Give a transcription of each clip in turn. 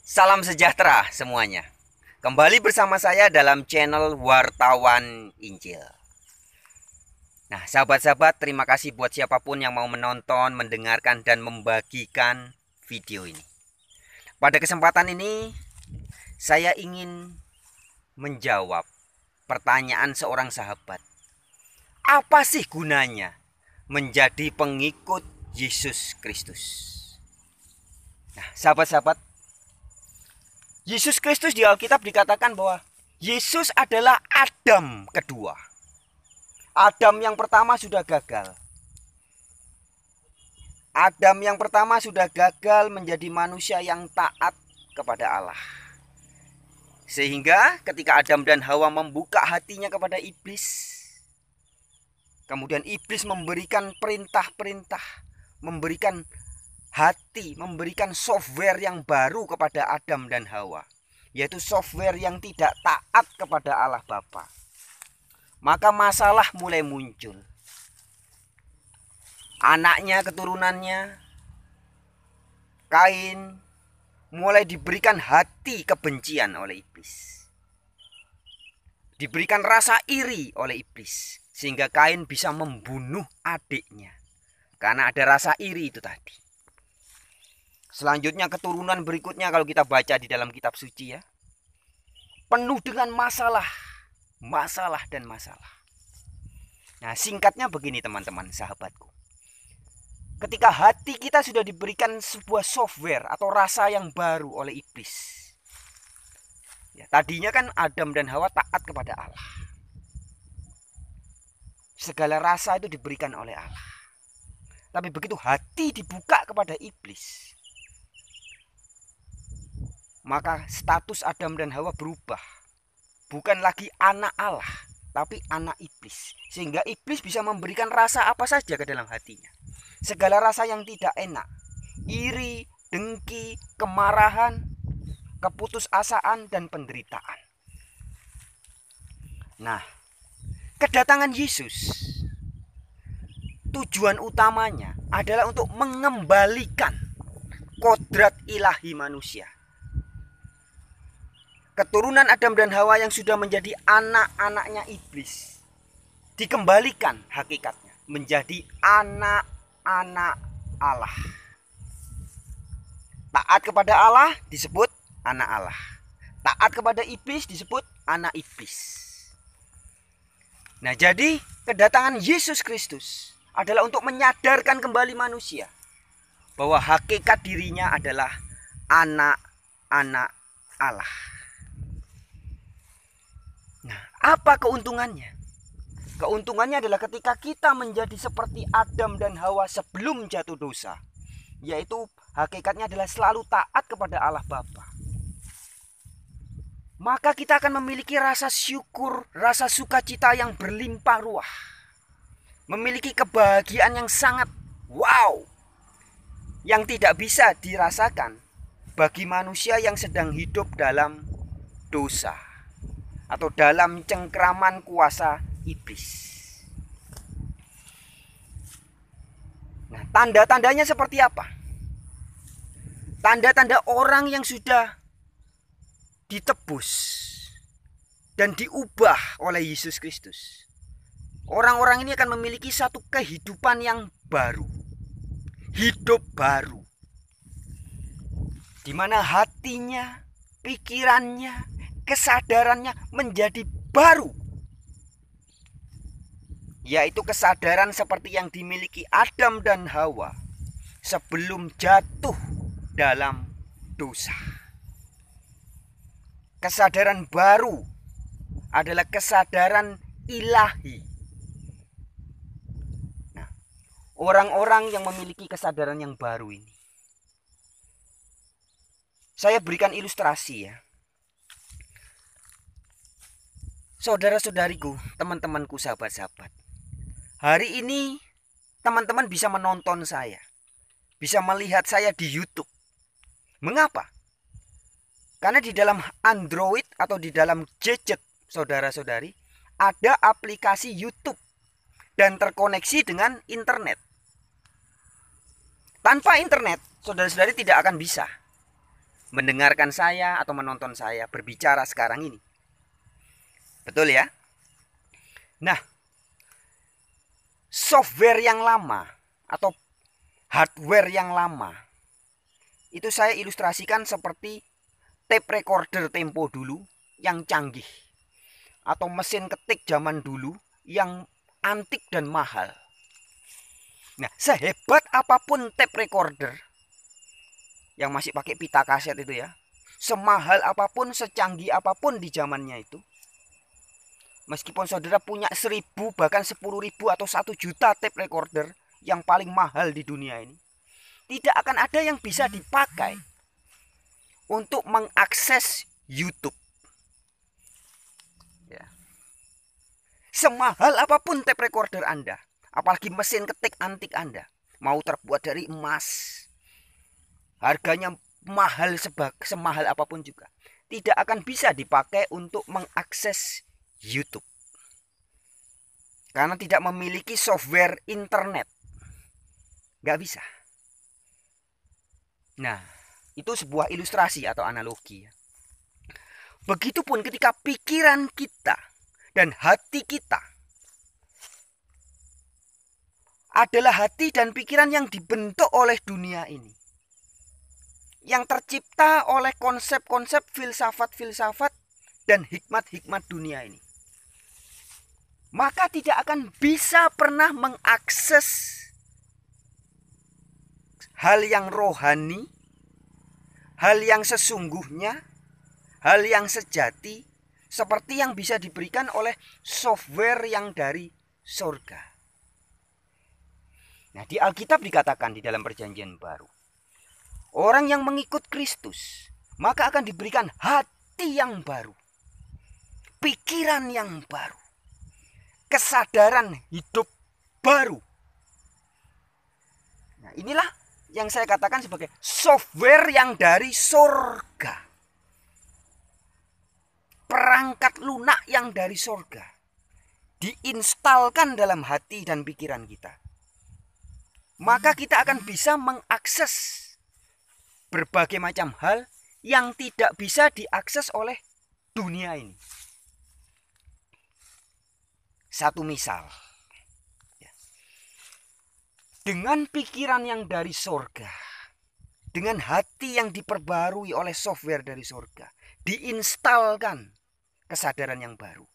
Salam sejahtera semuanya. Kembali bersama saya dalam channel Wartawan Injil. Nah, sahabat-sahabat, terima kasih buat siapapun yang mau menonton, mendengarkan, dan membagikan video ini. Pada kesempatan ini, saya ingin menjawab pertanyaan seorang sahabat. Apa sih gunanya menjadi pengikut Yesus Kristus? Nah, sahabat-sahabat, Yesus Kristus di Alkitab dikatakan bahwa Yesus adalah Adam kedua. Adam yang pertama sudah gagal. Adam yang pertama sudah gagal menjadi manusia yang taat kepada Allah. Sehingga ketika Adam dan Hawa membuka hatinya kepada iblis, kemudian iblis memberikan perintah-perintah, memberikan hati, memberikan software yang baru kepada Adam dan Hawa, yaitu software yang tidak taat kepada Allah Bapa. Maka masalah mulai muncul. Anaknya, keturunannya, Kain, mulai diberikan hati kebencian oleh iblis. Diberikan rasa iri oleh iblis, sehingga Kain bisa membunuh adiknya. Karena ada rasa iri itu tadi. Selanjutnya keturunan berikutnya kalau kita baca di dalam kitab suci ya, penuh dengan masalah dan masalah. Nah, singkatnya begini teman-teman sahabatku. Ketika hati kita sudah diberikan sebuah software atau rasa yang baru oleh iblis. Ya, tadinya kan Adam dan Hawa taat kepada Allah. Segala rasa itu diberikan oleh Allah. Tapi begitu hati dibuka kepada iblis, maka status Adam dan Hawa berubah. Bukan lagi anak Allah, tapi anak iblis. Sehingga iblis bisa memberikan rasa apa saja ke dalam hatinya. Segala rasa yang tidak enak, iri, dengki, kemarahan, keputusasaan, dan penderitaan. Nah, kedatangan Yesus, tujuan utamanya adalah untuk mengembalikan kodrat ilahi manusia. Keturunan Adam dan Hawa yang sudah menjadi anak-anaknya iblis dikembalikan hakikatnya menjadi anak-anak Allah. Taat kepada Allah disebut anak Allah. Taat kepada iblis disebut anak iblis. Nah, jadi kedatangan Yesus Kristus adalah untuk menyadarkan kembali manusia bahwa hakikat dirinya adalah anak-anak Allah. Nah, apa keuntungannya? Keuntungannya adalah ketika kita menjadi seperti Adam dan Hawa sebelum jatuh dosa, yaitu hakikatnya adalah selalu taat kepada Allah Bapa. Maka kita akan memiliki rasa syukur, rasa sukacita yang berlimpah ruah. Memiliki kebahagiaan yang sangat wow, yang tidak bisa dirasakan bagi manusia yang sedang hidup dalam dosa atau dalam cengkraman kuasa iblis. Nah, tanda-tandanya seperti apa? Tanda-tanda orang yang sudah ditebus dan diubah oleh Yesus Kristus. Orang-orang ini akan memiliki satu kehidupan yang baru. Hidup baru. Di mana hatinya, pikirannya, kesadarannya menjadi baru. Yaitu kesadaran seperti yang dimiliki Adam dan Hawa sebelum jatuh dalam dosa. Kesadaran baru adalah kesadaran ilahi. Nah, orang-orang yang memiliki kesadaran yang baru ini, saya berikan ilustrasi ya. Saudara-saudariku, teman-temanku, sahabat-sahabat, hari ini teman-teman bisa menonton saya, bisa melihat saya di YouTube. Mengapa? Karena di dalam Android atau di dalam gadget saudara-saudari ada aplikasi YouTube dan terkoneksi dengan internet. Tanpa internet, saudara-saudari tidak akan bisa. mendengarkan saya atau menonton saya berbicara sekarang ini. Betul ya? Nah, software yang lama atau hardware yang lama itu saya ilustrasikan seperti tape recorder tempo dulu yang canggih, atau mesin ketik zaman dulu yang antik dan mahal. Nah, sehebat apapun tape recorder yang masih pakai pita kaset itu ya, semahal apapun, secanggih apapun di zamannya itu, meskipun saudara punya 1000, bahkan 10.000 atau 1 juta tape recorder yang paling mahal di dunia ini, tidak akan ada yang bisa dipakai untuk mengakses YouTube. Ya. Semahal apapun tape recorder Anda, apalagi mesin ketik antik Anda, mau terbuat dari emas, harganya mahal semahal apapun juga, tidak akan bisa dipakai untuk mengakses YouTube. Karena tidak memiliki software internet. Nggak bisa. Nah, itu sebuah ilustrasi atau analogi. Begitupun ketika pikiran kita dan hati kita adalah hati dan pikiran yang dibentuk oleh dunia ini, yang tercipta oleh konsep-konsep filsafat-filsafat dan hikmat-hikmat dunia ini, maka tidak akan bisa pernah mengakses hal yang rohani, hal yang sesungguhnya, hal yang sejati, seperti yang bisa diberikan oleh software yang dari surga. Nah, di Alkitab dikatakan di dalam Perjanjian Baru, orang yang mengikut Kristus maka akan diberikan hati yang baru, pikiran yang baru, kesadaran hidup baru. Nah, inilah yang saya katakan sebagai software yang dari surga, perangkat lunak yang dari surga, diinstalkan dalam hati dan pikiran kita. Maka kita akan bisa mengakses berbagai macam hal yang tidak bisa diakses oleh dunia ini. Satu misal, dengan pikiran yang dari surga, dengan hati yang diperbarui oleh software dari surga, diinstalkan kesadaran yang baru,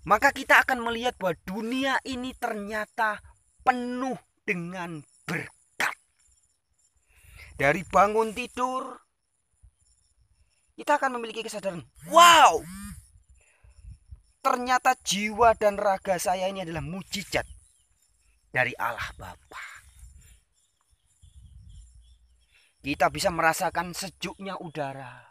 maka kita akan melihat bahwa dunia ini ternyata penuh dengan berkat. Dari bangun tidur, kita akan memiliki kesadaran, wow, ternyata jiwa dan raga saya ini adalah mujizat dari Allah Bapa. Kita bisa merasakan sejuknya udara.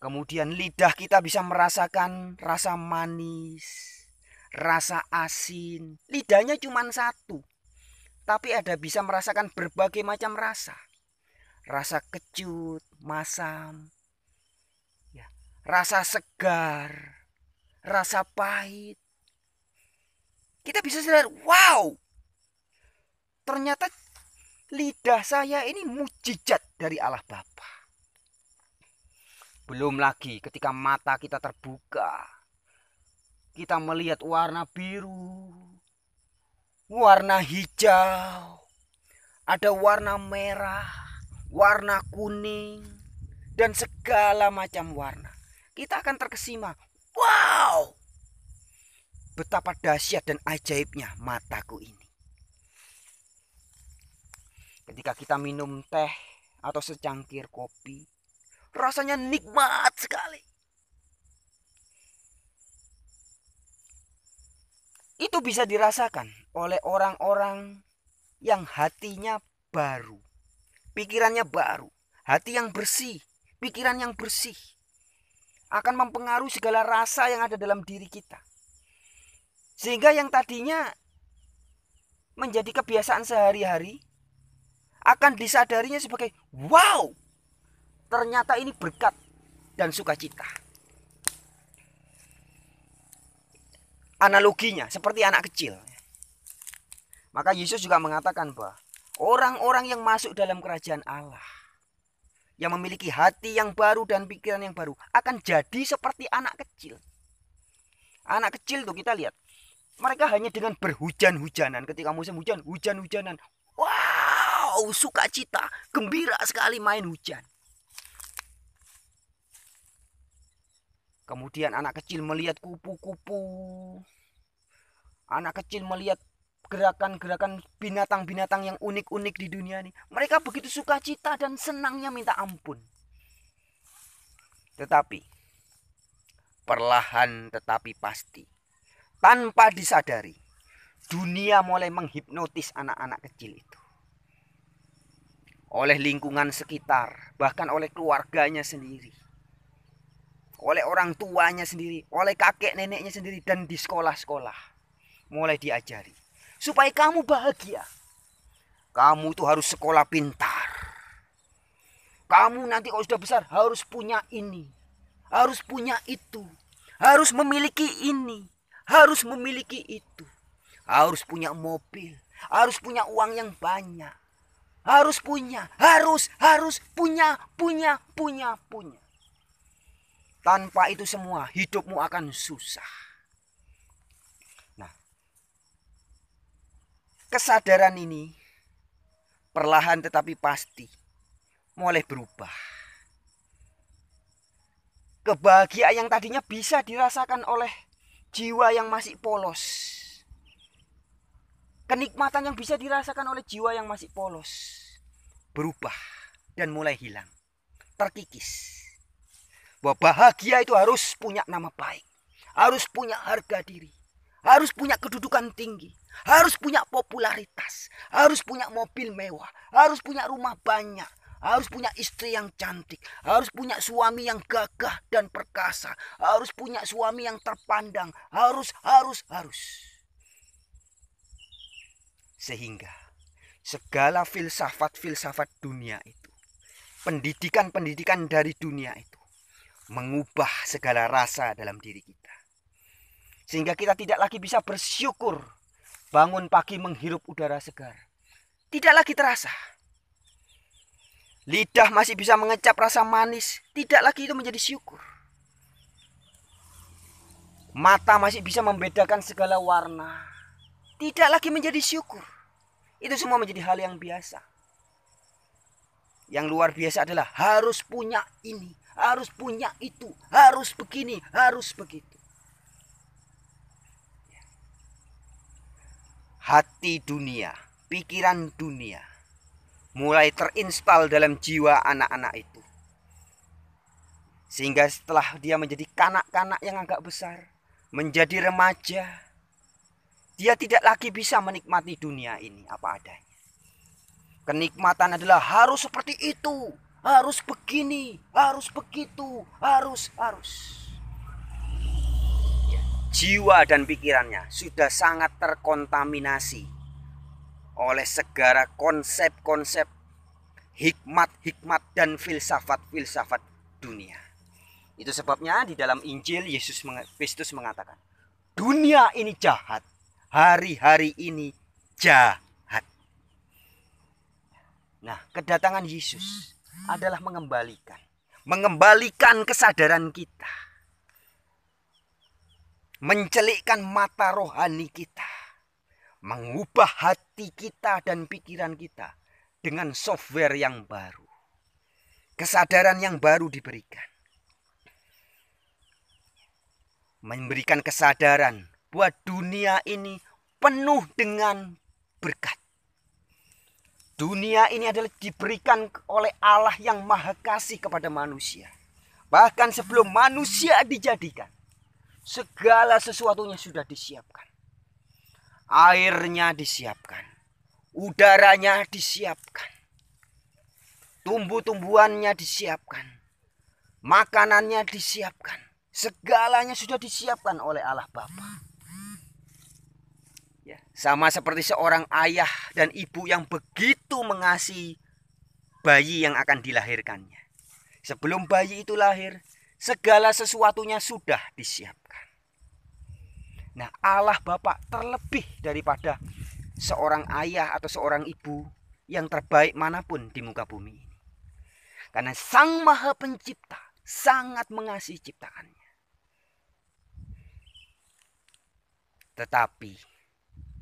Kemudian lidah kita bisa merasakan rasa manis, rasa asin. Lidahnya cuma satu, tapi ada bisa merasakan berbagai macam rasa. Rasa kecut, masam, ya, rasa segar, rasa pahit. Kita bisa sadar, wow, ternyata lidah saya ini mujizat dari Allah Bapa. Belum lagi ketika mata kita terbuka, kita melihat warna biru, warna hijau, ada warna merah, warna kuning, dan segala macam warna. Kita akan terkesima, wow, betapa dahsyat dan ajaibnya mataku ini. Ketika kita minum teh atau secangkir kopi, rasanya nikmat sekali. Itu bisa dirasakan oleh orang-orang yang hatinya baru, pikirannya baru, hati yang bersih, pikiran yang bersih, akan mempengaruhi segala rasa yang ada dalam diri kita. Sehingga yang tadinya menjadi kebiasaan sehari-hari akan disadarinya sebagai, wow, ternyata ini berkat dan sukacita. Analoginya seperti anak kecil. Maka Yesus juga mengatakan bahwa Orang-orang yang masuk dalam kerajaan Allah, yang memiliki hati yang baru dan pikiran yang baru, akan jadi seperti anak kecil. Anak kecil tuh kita lihat, mereka hanya dengan berhujan-hujanan. Ketika musim hujan, hujan-hujanan. Wow, sukacita, gembira sekali main hujan. Kemudian anak kecil melihat kupu-kupu. Anak kecil melihat gerakan-gerakan binatang-binatang yang unik-unik di dunia ini. Mereka begitu sukacita dan senangnya minta ampun. Tetapi perlahan tetapi pasti, tanpa disadari, dunia mulai menghipnotis anak-anak kecil itu. Oleh lingkungan sekitar, bahkan oleh keluarganya sendiri. Oleh orang tuanya sendiri, oleh kakek neneknya sendiri, dan di sekolah-sekolah mulai diajari. Supaya kamu bahagia, kamu tuh harus sekolah pintar. Kamu nanti kalau sudah besar harus punya ini, harus punya itu, harus memiliki ini, harus memiliki itu, harus punya mobil, harus punya uang yang banyak, harus punya, harus punya. Tanpa itu semua hidupmu akan susah. Nah, kesadaran ini perlahan tetapi pasti mulai berubah. Kebahagiaan yang tadinya bisa dirasakan oleh jiwa yang masih polos, kenikmatan yang bisa dirasakan oleh jiwa yang masih polos, berubah dan mulai hilang, terkikis. Bahwa bahagia itu harus punya nama baik, harus punya harga diri, harus punya kedudukan tinggi, harus punya popularitas, harus punya mobil mewah, harus punya rumah banyak, harus punya istri yang cantik, harus punya suami yang gagah dan perkasa, harus punya suami yang terpandang, harus. Sehingga segala filsafat dunia itu, pendidikan dari dunia itu, mengubah segala rasa dalam diri kita. Sehingga kita tidak lagi bisa bersyukur bangun pagi menghirup udara segar. Tidak lagi terasa. Lidah masih bisa mengecap rasa manis. Tidak lagi itu menjadi syukur. Mata masih bisa membedakan segala warna. Tidak lagi menjadi syukur. Itu semua menjadi hal yang biasa. Yang luar biasa adalah harus punya ini, harus punya itu, harus begini, harus begitu. Hati dunia, pikiran dunia mulai terinstal dalam jiwa anak-anak itu. Sehingga setelah dia menjadi kanak-kanak yang agak besar, menjadi remaja, dia tidak lagi bisa menikmati dunia ini apa adanya. Kenikmatan adalah harus seperti itu, harus begini, harus begitu, harus. Jiwa dan pikirannya sudah sangat terkontaminasi oleh segala konsep-konsep hikmat dan filsafat dunia. Itu sebabnya di dalam Injil Yesus Kristus mengatakan, dunia ini jahat, hari-hari ini jahat. Nah, kedatangan Yesus adalah mengembalikan kesadaran kita, mencelikkan mata rohani kita, mengubah hati kita dan pikiran kita dengan software yang baru. Kesadaran yang baru diberikan. Memberikan kesadaran bahwa dunia ini penuh dengan berkat. Dunia ini adalah diberikan oleh Allah yang Maha Kasih kepada manusia. Bahkan sebelum manusia dijadikan, segala sesuatunya sudah disiapkan. Airnya disiapkan, udaranya disiapkan, tumbuh-tumbuhannya disiapkan, makanannya disiapkan. Segalanya sudah disiapkan oleh Allah Bapa. Ya, sama seperti seorang ayah dan ibu yang begitu mengasihi bayi yang akan dilahirkannya. Sebelum bayi itu lahir, segala sesuatunya sudah disiapkan. Nah, Allah Bapa terlebih daripada seorang ayah atau seorang ibu yang terbaik manapun di muka bumi ini. Karena Sang Maha Pencipta sangat mengasihi ciptaannya. Tetapi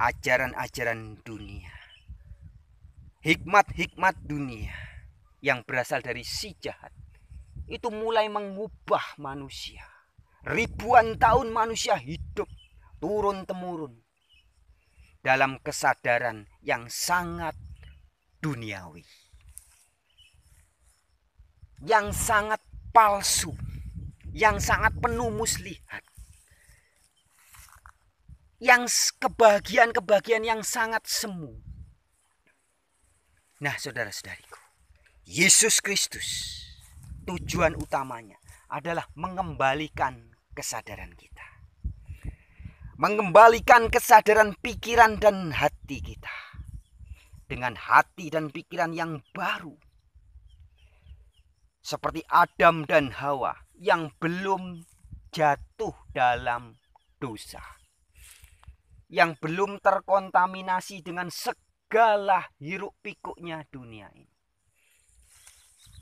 ajaran-ajaran dunia, hikmat-hikmat dunia yang berasal dari si jahat, itu mulai mengubah manusia. Ribuan tahun manusia hidup turun-temurun dalam kesadaran yang sangat duniawi, yang sangat palsu, yang sangat penuh muslihat, yang kebahagiaan-kebahagiaan yang sangat semu. Nah, saudara-saudariku, Yesus Kristus tujuan utamanya adalah mengembalikan kesadaran kita, mengembalikan kesadaran pikiran dan hati kita dengan hati dan pikiran yang baru, seperti Adam dan Hawa yang belum jatuh dalam dosa, yang belum terkontaminasi dengan segala hiruk pikuknya dunia ini,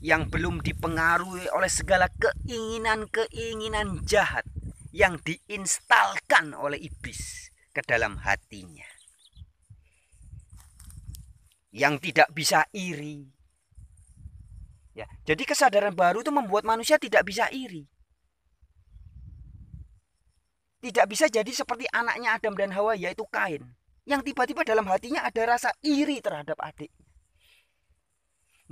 yang belum dipengaruhi oleh segala keinginan-keinginan jahat yang diinstalkan oleh iblis ke dalam hatinya, yang tidak bisa iri. Ya, jadi kesadaran baru itu membuat manusia tidak bisa iri. Tidak bisa jadi seperti anaknya Adam dan Hawa, yaitu Kain, yang tiba-tiba dalam hatinya ada rasa iri terhadap adiknya.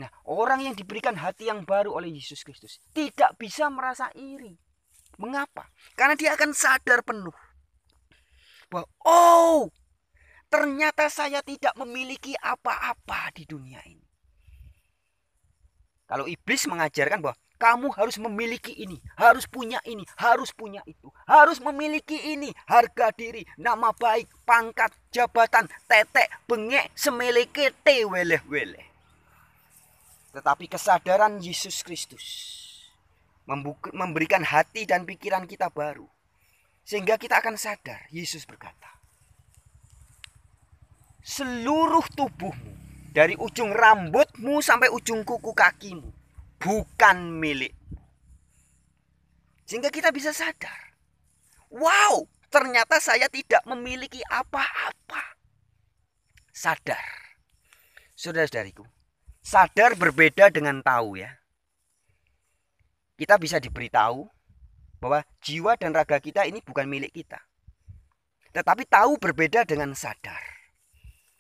Nah, orang yang diberikan hati yang baru oleh Yesus Kristus tidak bisa merasa iri. Mengapa? Karena dia akan sadar penuh bahwa ternyata saya tidak memiliki apa-apa di dunia ini. Kalau iblis mengajarkan bahwa kamu harus memiliki ini, harus punya ini, harus punya itu, harus memiliki ini, harga diri, nama baik, pangkat, jabatan, tetek, bengek, semeleke, weleh-weleh. Tetapi kesadaran Yesus Kristus memberikan hati dan pikiran kita baru, sehingga kita akan sadar. Yesus berkata, seluruh tubuhmu, dari ujung rambutmu sampai ujung kuku kakimu, bukan milikmu. Sehingga kita bisa sadar, wow, ternyata saya tidak memiliki apa-apa. Sadar. Saudara-saudariku, sadar berbeda dengan tahu ya. Kita bisa diberitahu bahwa jiwa dan raga kita ini bukan milik kita. Tetapi tahu berbeda dengan sadar.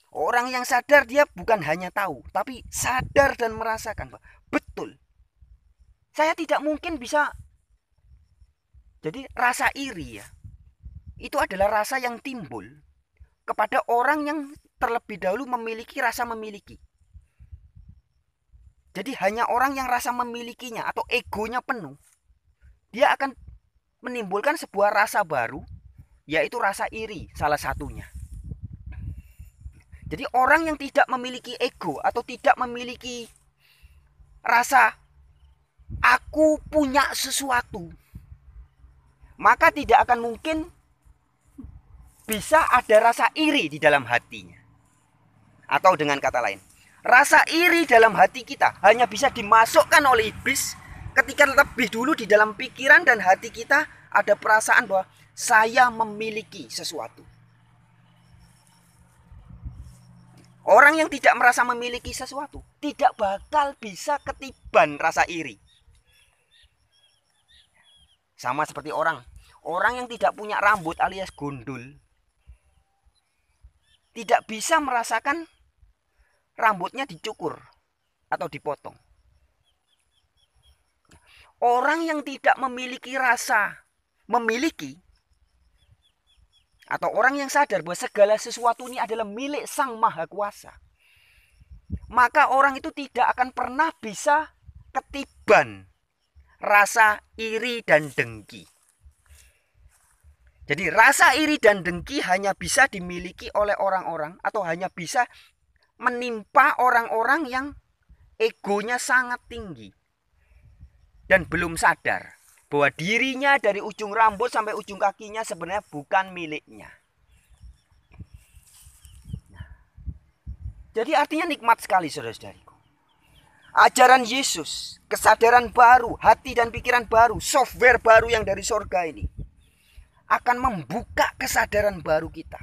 Orang yang sadar dia bukan hanya tahu, tapi sadar dan merasakan bahwa betul, saya tidak mungkin bisa. Jadi rasa iri ya, itu adalah rasa yang timbul kepada orang yang terlebih dahulu memiliki rasa memiliki. Jadi hanya orang yang rasa memilikinya atau egonya penuh, dia akan menimbulkan sebuah rasa baru, yaitu rasa iri salah satunya. Jadi orang yang tidak memiliki ego atau tidak memiliki rasa aku punya sesuatu, maka tidak akan mungkin bisa ada rasa iri di dalam hatinya. Atau dengan kata lain, rasa iri dalam hati kita hanya bisa dimasukkan oleh iblis ketika lebih dulu di dalam pikiran dan hati kita ada perasaan bahwa saya memiliki sesuatu. Orang yang tidak merasa memiliki sesuatu tidak bakal bisa ketiban rasa iri. Sama seperti orang yang tidak punya rambut alias gundul, tidak bisa merasakan rambutnya dicukur atau dipotong. Orang yang tidak memiliki rasa memiliki, atau orang yang sadar bahwa segala sesuatu ini adalah milik Sang Maha Kuasa, maka orang itu tidak akan pernah bisa ketiban rasa iri dan dengki. Jadi rasa iri dan dengki hanya bisa dimiliki oleh orang-orang atau hanya bisa menimpa orang-orang yang egonya sangat tinggi dan belum sadar bahwa dirinya dari ujung rambut sampai ujung kakinya sebenarnya bukan miliknya. Jadi artinya nikmat sekali saudara-saudariku. Ajaran Yesus, kesadaran baru, hati dan pikiran baru, software baru yang dari sorga ini akan membuka kesadaran baru kita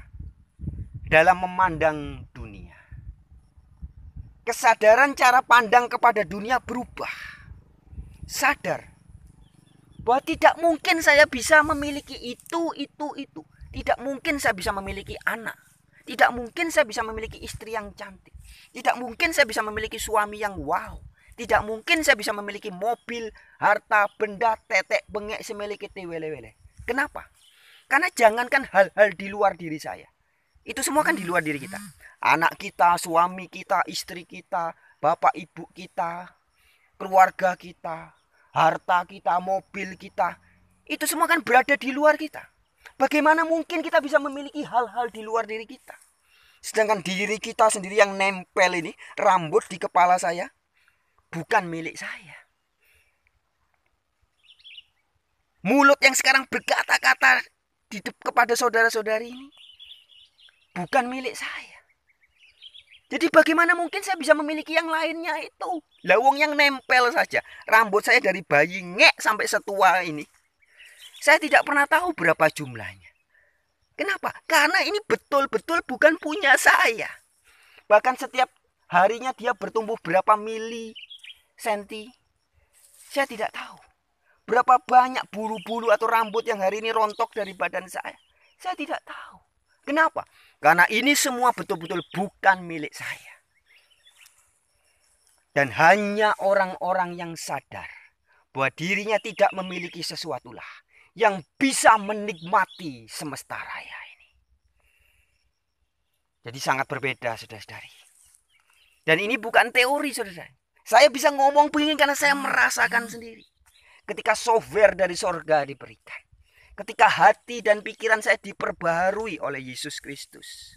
dalam memandang dunia. Kesadaran cara pandang kepada dunia berubah. Sadar bahwa tidak mungkin saya bisa memiliki itu. Tidak mungkin saya bisa memiliki anak. Tidak mungkin saya bisa memiliki istri yang cantik. Tidak mungkin saya bisa memiliki suami yang wow. Tidak mungkin saya bisa memiliki mobil, harta, benda, tetek, bengek, semiliki wele-wele. Kenapa? Karena jangankan hal-hal di luar diri saya. Itu semua kan di luar diri kita. Anak kita, suami kita, istri kita, bapak ibu kita, keluarga kita, harta kita, mobil kita. Itu semua kan berada di luar kita. Bagaimana mungkin kita bisa memiliki hal-hal di luar diri kita? Sedangkan diri kita sendiri yang nempel ini, rambut di kepala saya, bukan milik saya. Mulut yang sekarang berkata-kata kepada saudara-saudari ini, bukan milik saya. Jadi bagaimana mungkin saya bisa memiliki yang lainnya itu? Lawang yang nempel saja. Rambut saya dari bayi ngek sampai setua ini. Saya tidak pernah tahu berapa jumlahnya. Kenapa? Karena ini betul-betul bukan punya saya. Bahkan setiap harinya dia bertumbuh berapa senti. Saya tidak tahu. Berapa banyak bulu-bulu atau rambut yang hari ini rontok dari badan saya. Saya tidak tahu. Kenapa? Karena ini semua betul-betul bukan milik saya. Dan hanya orang-orang yang sadar bahwa dirinya tidak memiliki sesuatu lah yang bisa menikmati semesta raya ini. Jadi sangat berbeda saudara-saudari. Dan ini bukan teori saudara. Saya bisa ngomong begini karena saya merasakan sendiri. Ketika software dari sorga diberikan. Ketika hati dan pikiran saya diperbaharui oleh Yesus Kristus.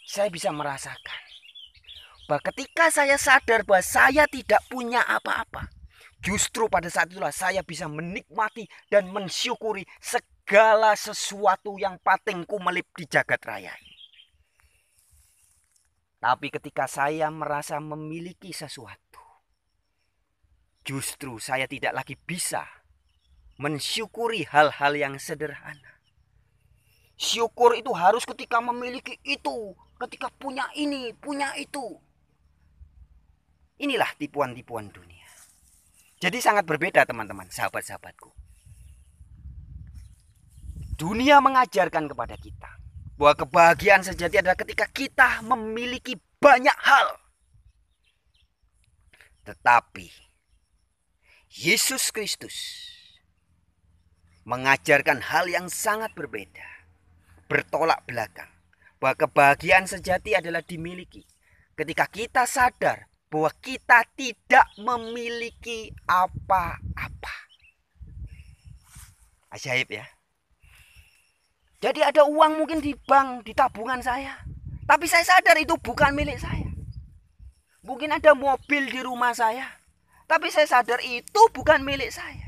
Saya bisa merasakan bahwa ketika saya sadar bahwa saya tidak punya apa-apa. Justru pada saat itulah saya bisa menikmati dan mensyukuri segala sesuatu yang pating kumelip di jagat raya ini. Tapi ketika saya merasa memiliki sesuatu, justru saya tidak lagi bisa mensyukuri hal-hal yang sederhana. Syukur itu harus ketika memiliki itu, ketika punya ini, punya itu. Inilah tipuan-tipuan dunia. Jadi sangat berbeda teman-teman, sahabat-sahabatku. Dunia mengajarkan kepada kita bahwa kebahagiaan sejati adalah ketika kita memiliki banyak hal. Tetapi Yesus Kristus mengajarkan hal yang sangat berbeda, bertolak belakang. Bahwa kebahagiaan sejati adalah dimiliki ketika kita sadar bahwa kita tidak memiliki apa-apa. Ajaib ya. Jadi ada uang mungkin di bank, di tabungan saya. Tapi saya sadar itu bukan milik saya. Mungkin ada mobil di rumah saya. Tapi saya sadar itu bukan milik saya.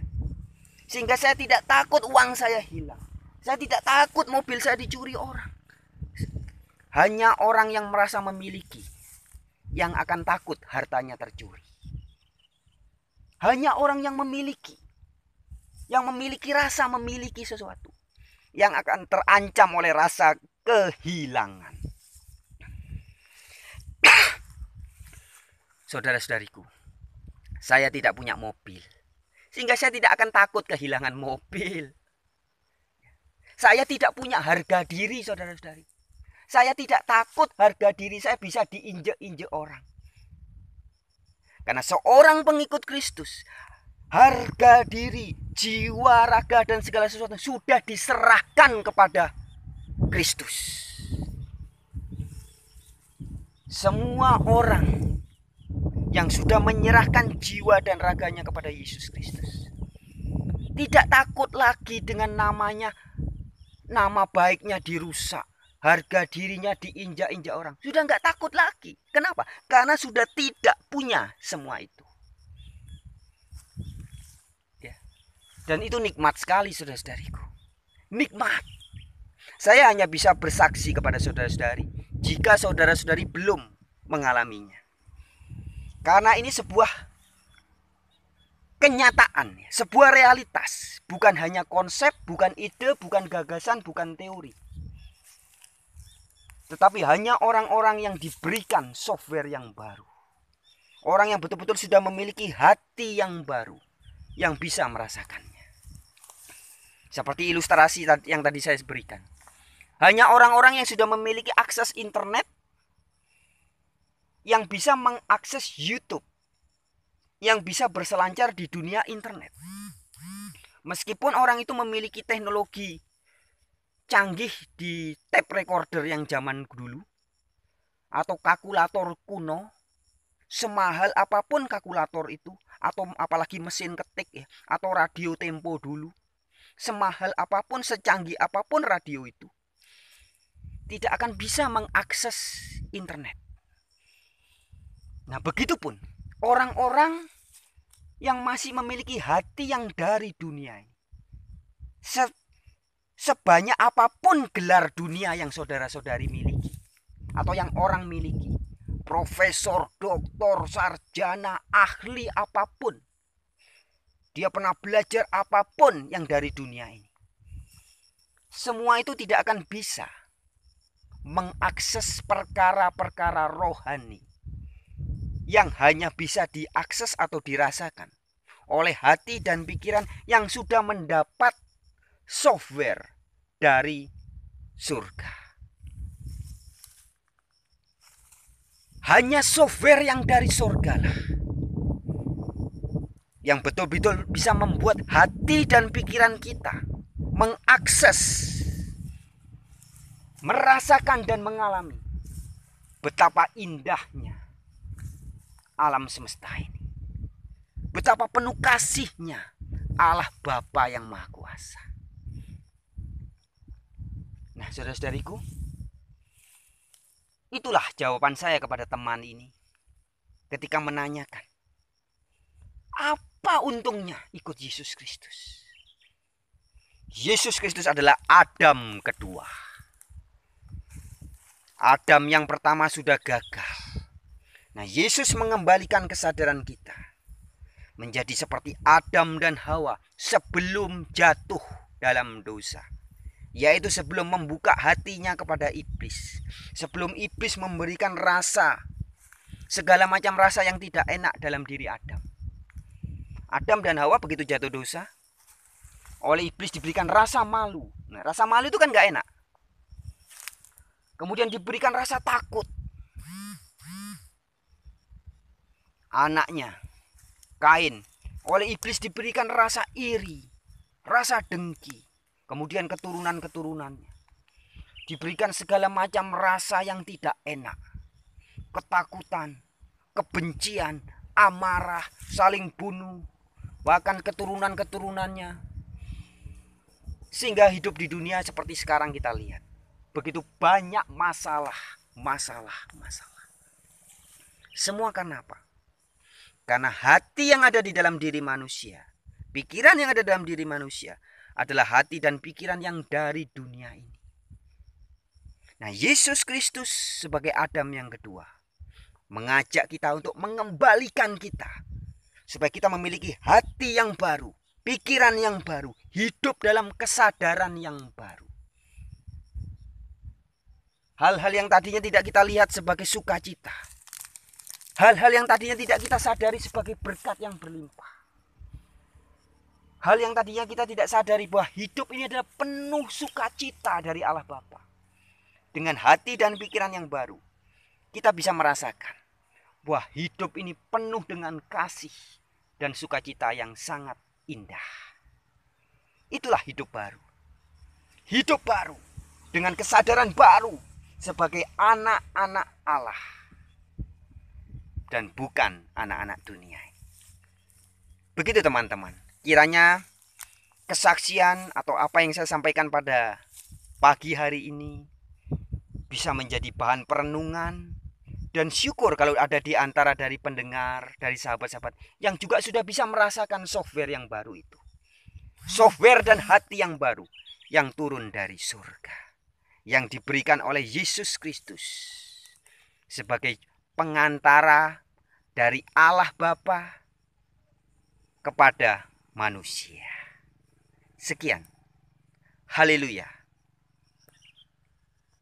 Sehingga saya tidak takut uang saya hilang. Saya tidak takut mobil saya dicuri orang. Hanya orang yang merasa memiliki yang akan takut hartanya tercuri. Hanya orang yang memiliki rasa memiliki sesuatu, yang akan terancam oleh rasa kehilangan. Saudara-saudariku, saya tidak punya mobil, sehingga saya tidak akan takut kehilangan mobil. Saya tidak punya harga diri, saudara-saudari. Saya tidak takut harga diri saya bisa diinjek-injek orang. Karena seorang pengikut Kristus, harga diri, jiwa, raga, dan segala sesuatu sudah diserahkan kepada Kristus. Semua orang yang sudah menyerahkan jiwa dan raganya kepada Yesus Kristus tidak takut lagi dengan namanya, nama baiknya dirusak, harga dirinya diinjak-injak orang. Sudah nggak takut lagi. Kenapa? Karena sudah tidak punya semua itu. Ya. Dan itu nikmat sekali saudara-saudariku. Nikmat. Saya hanya bisa bersaksi kepada saudara-saudari. jika saudara-saudari belum mengalaminya. Karena ini sebuah kenyataan, sebuah realitas, bukan hanya konsep, bukan ide, bukan gagasan, bukan teori. Tetapi hanya orang-orang yang diberikan software yang baru. Orang yang betul-betul sudah memiliki hati yang baru, yang bisa merasakannya. Seperti ilustrasi yang tadi saya berikan. Hanya orang-orang yang sudah memiliki akses internet, yang bisa mengakses YouTube, yang bisa berselancar di dunia internet. Meskipun orang itu memiliki teknologi canggih di tape recorder yang zaman dulu, atau kalkulator kuno, semahal apapun kalkulator itu, atau apalagi mesin ketik ya, atau radio tempo dulu, semahal apapun, secanggih apapun radio itu, tidak akan bisa mengakses internet. Nah, begitupun orang-orang yang masih memiliki hati yang dari dunia ini. Sebanyak apapun gelar dunia yang saudara-saudari miliki, atau yang orang miliki, profesor, doktor, sarjana, ahli apapun, dia pernah belajar apapun yang dari dunia ini, semua itu tidak akan bisa mengakses perkara-perkara rohani yang hanya bisa diakses atau dirasakan oleh hati dan pikiran yang sudah mendapat software dari surga. Hanya software yang dari surga lah yang betul-betul bisa membuat hati dan pikiran kita mengakses, merasakan dan mengalami betapa indahnya alam semesta ini. Betapa penuh kasihnya Allah Bapa yang Maha Kuasa. Nah, saudara-saudariku, itulah jawaban saya kepada teman ini ketika menanyakan, apa untungnya ikut Yesus Kristus? Yesus Kristus adalah Adam kedua. Adam yang pertama sudah gagal. Nah, Yesus mengembalikan kesadaran kita menjadi seperti Adam dan Hawa sebelum jatuh dalam dosa, yaitu sebelum membuka hatinya kepada iblis, sebelum iblis memberikan rasa, segala macam rasa yang tidak enak dalam diri Adam. Adam dan Hawa begitu jatuh dosa, oleh iblis diberikan rasa malu. Nah, rasa malu itu kan gak enak. Kemudian diberikan rasa takut. Anaknya Kain oleh iblis diberikan rasa iri, rasa dengki. Kemudian keturunan-keturunannya diberikan segala macam rasa yang tidak enak, ketakutan, kebencian, amarah, saling bunuh, bahkan keturunan-keturunannya, sehingga hidup di dunia seperti sekarang kita lihat. Begitu banyak masalah. Semua karena apa? Karena hati yang ada di dalam diri manusia, pikiran yang ada dalam diri manusia adalah hati dan pikiran yang dari dunia ini. Nah, Yesus Kristus sebagai Adam yang kedua mengajak kita untuk mengembalikan kita supaya kita memiliki hati yang baru, pikiran yang baru, hidup dalam kesadaran yang baru. Hal-hal yang tadinya tidak kita lihat sebagai sukacita, hal-hal yang tadinya tidak kita sadari sebagai berkat yang berlimpah, hal yang tadinya kita tidak sadari bahwa hidup ini adalah penuh sukacita dari Allah Bapa. Dengan hati dan pikiran yang baru, kita bisa merasakan bahwa hidup ini penuh dengan kasih dan sukacita yang sangat indah. Itulah hidup baru. Hidup baru dengan kesadaran baru sebagai anak-anak Allah dan bukan anak-anak dunia. Begitu teman-teman. Kiranya kesaksian atau apa yang saya sampaikan pada pagi hari ini bisa menjadi bahan perenungan dan syukur kalau ada di antara dari pendengar, dari sahabat-sahabat yang juga sudah bisa merasakan software yang baru itu. Software dan hati yang baru yang turun dari surga. yang diberikan oleh Yesus Kristus sebagai pengantara dari Allah Bapa kepada manusia. Sekian. Haleluya.